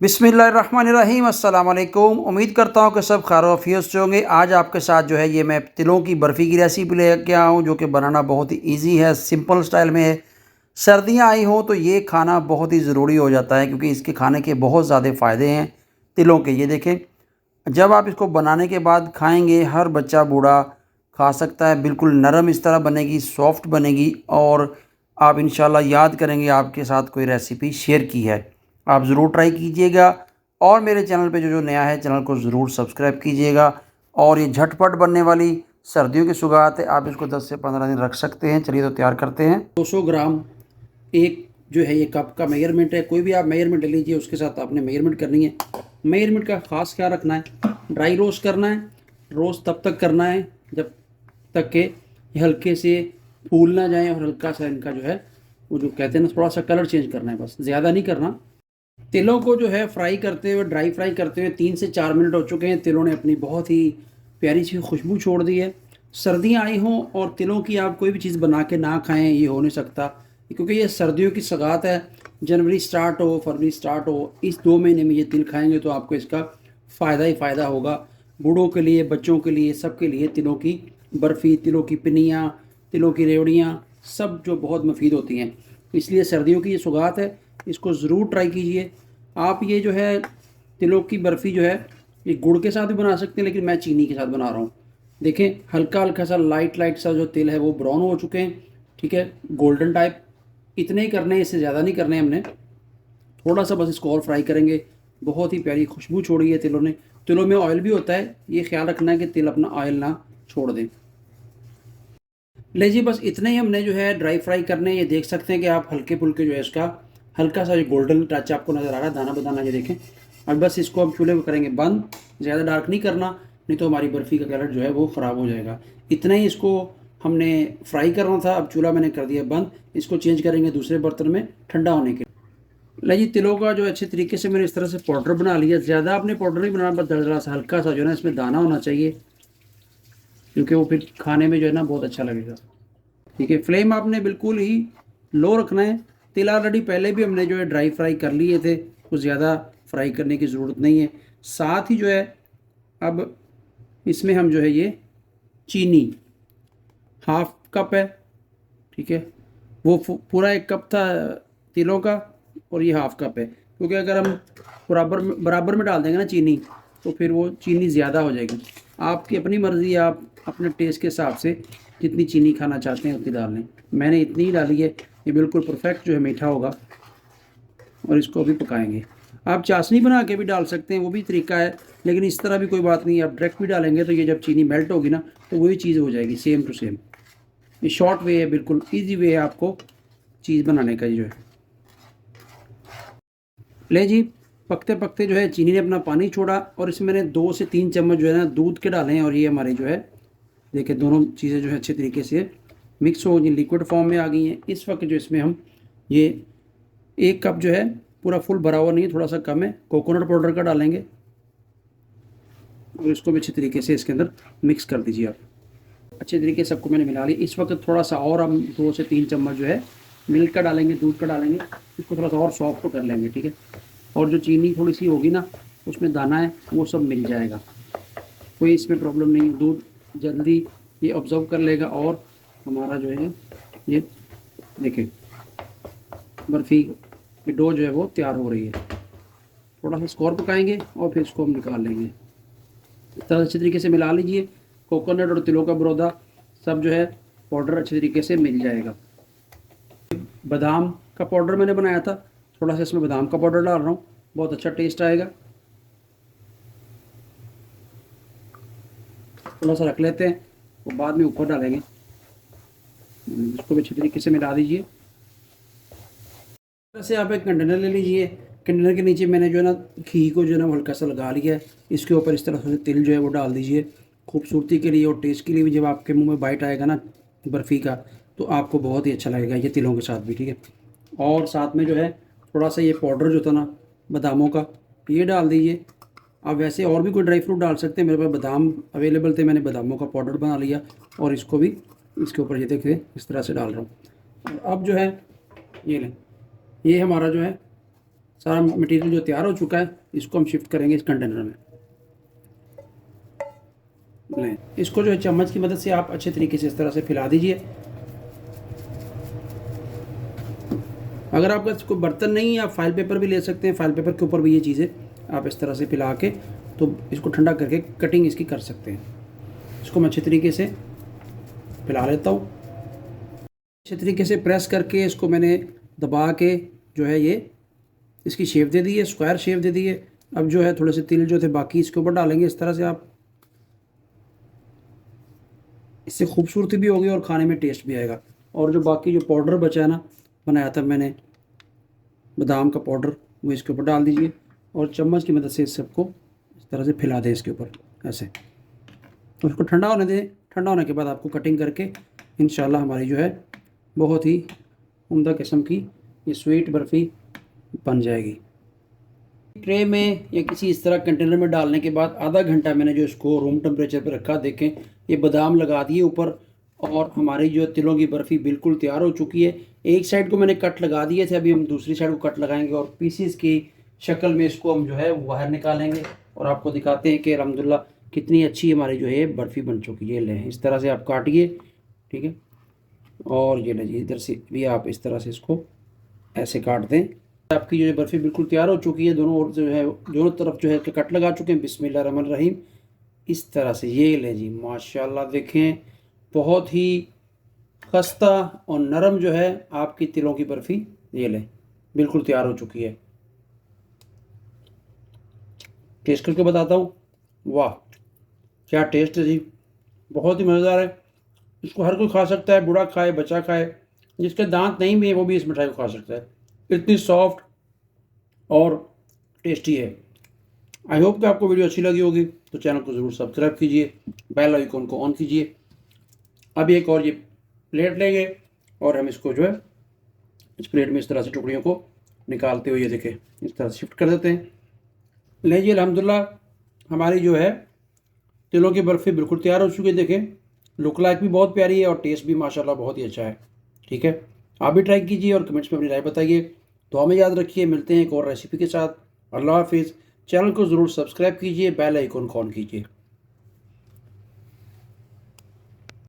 बिस्मिल्लाहिर्रहमानिर्रहीम अस्सलाम वालेकुम। उम्मीद करता हूँ कि सब खैर आफियत से होंगे। आज आपके साथ जो है ये मैं तिलों की बर्फ़ी की रेसिपी लेके आया हूँ, जो कि बनाना बहुत ही इजी है, सिंपल स्टाइल में है। सर्दियाँ आई हों तो ये खाना बहुत ही ज़रूरी हो जाता है, क्योंकि इसके खाने के बहुत ज़्यादा फ़ायदे हैं तिलों के। ये देखें, जब आप इसको बनाने के बाद खाएंगे, हर बच्चा बूढ़ा खा सकता है। बिल्कुल नरम इस तरह बनेगी, सॉफ्ट बनेगी, और आप इंशाल्लाह याद करेंगे आपके साथ कोई रेसिपी शेयर की है। आप ज़रूर ट्राई कीजिएगा, और मेरे चैनल पे जो जो नया है, चैनल को ज़रूर सब्सक्राइब कीजिएगा। और ये झटपट बनने वाली सर्दियों की सौगात है। आप इसको 10 से 15 दिन रख सकते हैं। चलिए तो तैयार करते हैं। 200 ग्राम एक जो है ये कप का मेजरमेंट है। कोई भी आप मेजरमेंट ले लीजिए, उसके साथ आपने मेजरमेंट करनी है। मेजरमेंट का ख़ास ख्याल रखना है। ड्राई रोस्ट करना है। रोस्ट तब तक करना है जब तक के ये हल्के से फूल ना जाए, और हल्का सा इनका जो है वो जो कहते हैं ना, थोड़ा सा कलर चेंज करना है, बस ज़्यादा नहीं करना। तिलों को जो है फ्राई करते हुए, ड्राई फ्राई करते हुए 3 से 4 मिनट हो चुके हैं। तिलों ने अपनी बहुत ही प्यारी सी खुशबू छोड़ दी है। सर्दियाँ आई हों और तिलों की आप कोई भी चीज़ बना के ना खाएं, ये हो नहीं सकता, क्योंकि ये सर्दियों की सौगात है। जनवरी स्टार्ट हो, फरवरी स्टार्ट हो, इस 2 महीने में ये तिल खाएंगे तो आपको इसका फ़ायदा ही फ़ायदा होगा। बूढ़ों के लिए, बच्चों के लिए, सबके लिए तिलों की बर्फ़ी, तिलों की पिनियाँ, तिलों की रेवड़ियाँ, सब जो बहुत मुफीद होती हैं। इसलिए सर्दियों की ये सौगात है, इसको ज़रूर ट्राई कीजिए। आप ये जो है तिलों की बर्फ़ी जो है ये गुड़ के साथ भी बना सकते हैं, लेकिन मैं चीनी के साथ बना रहा हूँ। देखें, हल्का हल्का सा लाइट लाइट सा जो तिल है वो ब्राउन हो चुके हैं, ठीक है, गोल्डन टाइप। इतने ही करने हैं, इससे ज़्यादा नहीं करने हैं हमने। थोड़ा सा बस इसको और फ्राई करेंगे। बहुत ही प्यारी खुशबू छोड़ी है तिलों ने। तिलों में ऑयल भी होता है, ये ख्याल रखना है कि तिल अपना ऑयल ना छोड़ दें। ले जी, बस इतने ही हमने जो है ड्राई फ्राई करने हैं। ये देख सकते हैं कि आप हल्के फुल्के जो है इसका हल्का सा गोल्डन टच आपको नज़र आ रहा है, दाना बदाना ये देखें। अब बस इसको हम चूल्हे को करेंगे बंद। ज़्यादा डार्क नहीं करना, नहीं तो हमारी बर्फ़ी का कलर जो है वो ख़राब हो जाएगा। इतना ही इसको हमने फ्राई करना था। अब चूल्हा मैंने कर दिया बंद। इसको चेंज करेंगे दूसरे बर्तन में ठंडा होने के। ले जी, तिलों का जो अच्छे तरीके से मैंने इस तरह से पाउडर बना लिया। ज़्यादा आपने पाउडर नहीं बनाना, बस दरदरा सा हल्का सा जो है ना इसमें दाना होना चाहिए, क्योंकि वो फिर खाने में जो है ना बहुत अच्छा लगेगा। ठीक है, फ्लेम आपने बिल्कुल ही लो रखना है। तिल ऑलरेडी पहले भी हमने जो है ड्राई फ्राई कर लिए थे, कुछ ज़्यादा फ्राई करने की ज़रूरत नहीं है। साथ ही जो है अब इसमें हम जो है ये चीनी हाफ कप है, ठीक है, वो पूरा 1 कप था तिलों का, और ये हाफ कप है। क्योंकि अगर हम बराबर बराबर में डाल देंगे ना चीनी, तो फिर वो चीनी ज़्यादा हो जाएगी। आपकी अपनी मर्ज़ी, आप अपने टेस्ट के हिसाब से जितनी चीनी खाना चाहते हैं उतनी डाल लें। मैंने इतनी ही डाली है। ये बिल्कुल परफेक्ट जो है मीठा होगा, और इसको भी पकाएंगे। आप चाशनी बना के भी डाल सकते हैं, वो भी तरीका है, लेकिन इस तरह भी कोई बात नहीं। आप डायरेक्ट भी डालेंगे तो ये जब चीनी मेल्ट होगी ना, तो वही चीज़ हो जाएगी सेम टू सेम। ये शॉर्ट वे है, बिल्कुल ईजी वे है आपको चीज़ बनाने का। जो है ले जी, पकते पकते जो है चीनी ने अपना पानी छोड़ा, और इसमें मैंने 2 से 3 चम्मच जो है ना दूध के डाले हैं। और ये हमारे जो है देखिए दोनों चीज़ें जो है अच्छे तरीके से मिक्स हो गई, लिक्विड फॉर्म में आ गई हैं। इस वक्त जो इसमें हम ये 1 कप जो है पूरा फुल भरा हुआ नहीं है, थोड़ा सा कम है, कोकोनट पाउडर का डालेंगे, और इसको भी अच्छे तरीके से इसके अंदर मिक्स कर दीजिए आप। अच्छे तरीके से सबको मैंने मिला लिया। इस वक्त थोड़ा सा और हम 2 से 3 चम्मच जो है मिल्क का डालेंगे, दूध का डालेंगे। इसको थोड़ा सा और सॉफ्ट कर लेंगे, ठीक है। और जो चीनी थोड़ी सी होगी ना, उसमें दाना है वो सब मिल जाएगा, कोई इसमें प्रॉब्लम नहीं। दूध जल्दी ये ऑब्जर्व कर लेगा, और हमारा जो है ये देखें बर्फ़ी की डो जो है वो तैयार हो रही है। थोड़ा सा इसको और पकाएंगे, और फिर इसको हम निकाल लेंगे। इस तरह अच्छे तरीके से मिला लीजिए। कोकोनट और तिलों का बुरौदा सब जो है पाउडर अच्छे तरीके से मिल जाएगा। बादाम का पाउडर मैंने बनाया था, थोड़ा सा इसमें बादाम का पाउडर डाल रहा हूँ, बहुत अच्छा टेस्ट आएगा। थोड़ा सा रख लेते हैं, वो बाद में ऊपर डालेंगे। इसको भी अच्छे तरीके से मिला दीजिए। से आप एक कंटेनर ले लीजिए। कंटेनर के नीचे मैंने जो है ना घी को जो है ना हल्का सा लगा लिया है। इसके ऊपर इस तरह से तिल जो है वो डाल दीजिए। खूबसूरती के लिए और टेस्ट के लिए भी, जब आपके मुंह में बाइट आएगा ना बर्फ़ी का, तो आपको बहुत ही अच्छा लगेगा, ये तिलों के साथ भी, ठीक है। और साथ में जो है थोड़ा सा ये पाउडर जो था ना बादामों का, ये डाल दीजिए। आप वैसे और भी कोई ड्राई फ्रूट डाल सकते हैं, मेरे पास बादाम अवेलेबल थे, मैंने बादामों का पाउडर बना लिया, और इसको भी इसके ऊपर ये देखिए इस तरह से डाल रहा हूँ। और अब जो है ये लें, ये हमारा जो है सारा मटेरियल जो तैयार हो चुका है इसको हम शिफ्ट करेंगे इस कंटेनर में। लें इसको जो है चम्मच की मदद से आप अच्छे तरीके से इस तरह से फैला दीजिए। अगर आपका कोई बर्तन नहीं है आप फाइल पेपर भी ले सकते हैं, फाइल पेपर के ऊपर भी ये चीज़ें आप इस तरह से फैला के तो इसको ठंडा करके कटिंग इसकी कर सकते हैं। इसको मैं अच्छे तरीके से फैला लेता हूँ। अच्छे तरीके से प्रेस करके इसको मैंने दबा के जो है ये इसकी शेप दे दी है, स्क्वायर शेप दे दी है। अब जो है थोड़े से तिल जो थे बाकी इसके ऊपर डालेंगे इस तरह से आप, इससे खूबसूरती भी होगी और खाने में टेस्ट भी आएगा। और जो बाकी जो पाउडर बचा है ना बनाया था मैंने बादाम का पाउडर, वो इसके ऊपर डाल दीजिए और चम्मच की मदद से इस सबको इस तरह से फैला दें इसके ऊपर ऐसे। तो उसको ठंडा होने दें, ठंडा होने के बाद आपको कटिंग करके इंशाल्लाह हमारी जो है बहुत ही उम्दा किस्म की ये स्वीट बर्फ़ी बन जाएगी। ट्रे में या किसी इस तरह कंटेनर में डालने के बाद आधा घंटा मैंने जो इसको रूम टेम्परेचर पर रखा, देखें ये बादाम लगा दिए ऊपर और हमारी जो तिलों की बर्फ़ी बिल्कुल तैयार हो चुकी है। एक साइड को मैंने कट लगा दिए थे, अभी हम दूसरी साइड को कट लगाएंगे और पीसीस की शक्ल में इसको हम जो है बाहर निकालेंगे और आपको दिखाते हैं कि अल्हम्दुलिल्लाह कितनी अच्छी हमारी जो है बर्फ़ी बन चुकी है। लें इस तरह से आप काटिए, ठीक है, और ये लीजिए इधर से भी आप इस तरह से इसको ऐसे काट दें। आपकी जो है बर्फ़ी बिल्कुल तैयार हो चुकी है। दोनों ओर जो है दोनों तरफ जो है कट लगा चुके हैं। बिस्मिल्लाहिर्रहमानिर्रहीम इस तरह से ये लें जी, माशाल्लाह देखें बहुत ही खस्ता और नरम जो है आपकी तिलों की बर्फ़ी ये लें बिल्कुल तैयार हो चुकी है। टेस्ट करके बताता हूँ, वाह क्या टेस्ट है जी, बहुत ही मज़ेदार है। इसको हर कोई खा सकता है, बूढ़ा खाए बच्चा खाए, जिसके दांत नहीं भी है वो भी इस मिठाई को खा सकता है। इतनी सॉफ्ट और टेस्टी है। आई होप कि आपको वीडियो अच्छी लगी होगी, तो चैनल को ज़रूर सब्सक्राइब कीजिए, बेल आइकन को ऑन कीजिए। अब एक और ये प्लेट लेंगे और हम इसको जो है इस प्लेट में इस तरह से टुकड़ियों को निकालते हुए ये देखें इस तरह से शिफ्ट कर देते हैं। लीजिए अल्हम्दुलिल्लाह हमारी जो है तिलों की बर्फ़ी बिल्कुल तैयार हो चुकी है। देखें लुक लाइक भी बहुत प्यारी है और टेस्ट भी माशाल्लाह बहुत ही अच्छा है। ठीक है, आप भी ट्राई कीजिए और कमेंट्स में अपनी राय बताइए। तो हमें याद रखिए, मिलते हैं एक और रेसिपी के साथ। अल्लाह हाफिज़। चैनल को ज़रूर सब्सक्राइब कीजिए, बेल आइकन को ऑन कीजिए।